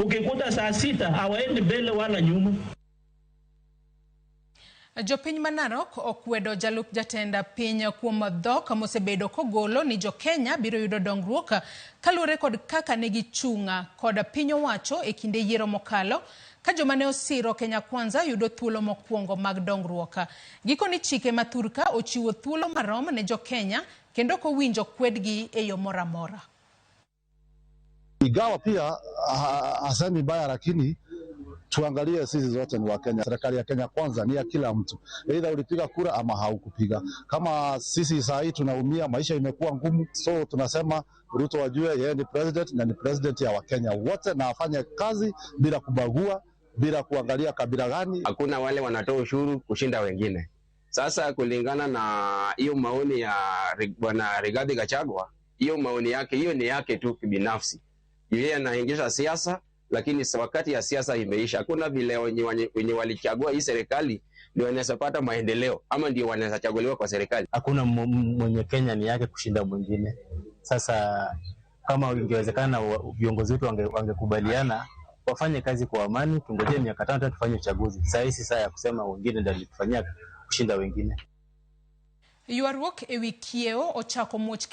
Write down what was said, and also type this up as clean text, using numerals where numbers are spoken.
ukikuta saa 6 hawaendi mbele wala nyuma. Jopiny Manarok okwedo jalup jatenda piny kuom dhok mosebedo kogolo ni jo Kenya biro yudo dongruok kaluwore kod kaka negi chunga kod piny owacho e kinde yiero mokalo ka joma ne osiro Kenya Kwanza yudo thuolo mokwongo mag dongruok. Gikoni chike mathurka ochiwo thuolo marom ne jo Kenya kendo kowinjo kwedgi e yo mora mora. Ingawa pia hasemi mbaya, lakini tuangalie sisi zote ni wa Kenya. Serikali ya Kenya Kwanza ni ya kila mtu. Either ulipiga kura ama haukupiga. Kama sisi saa hii tunaumia, maisha imekuwa ngumu, so tunasema Ruto wajue yeye ni president na ni president ya Wakenya wote, na afanye kazi bila kubagua, bila kuangalia kabila gani. Hakuna wale wanatoa ushuru kushinda wengine. Sasa kulingana na hiyo maoni ya Bwana Rigathi Gachagua, hiyo maoni yake, hiyo ni yake tu kibinafsi. Yeye anaingisha siasa, lakini wakati ya siasa imeisha. Hakuna vile wenye walichagua hii serikali ndio wanaweza pata maendeleo ama ndio wanaweza chaguliwa kwa serikali. Hakuna mwenye Kenya ni yake kushinda mwingine. Sasa kama ingewezekana viongozi wetu wangekubaliana wafanye kazi kwa amani, tungojee miaka 5 tufanye uchaguzi. Sasa hii saa ya kusema wengine ndio walitufanyia kushinda wengine. Yuarruok ewi kiewo ochako muoch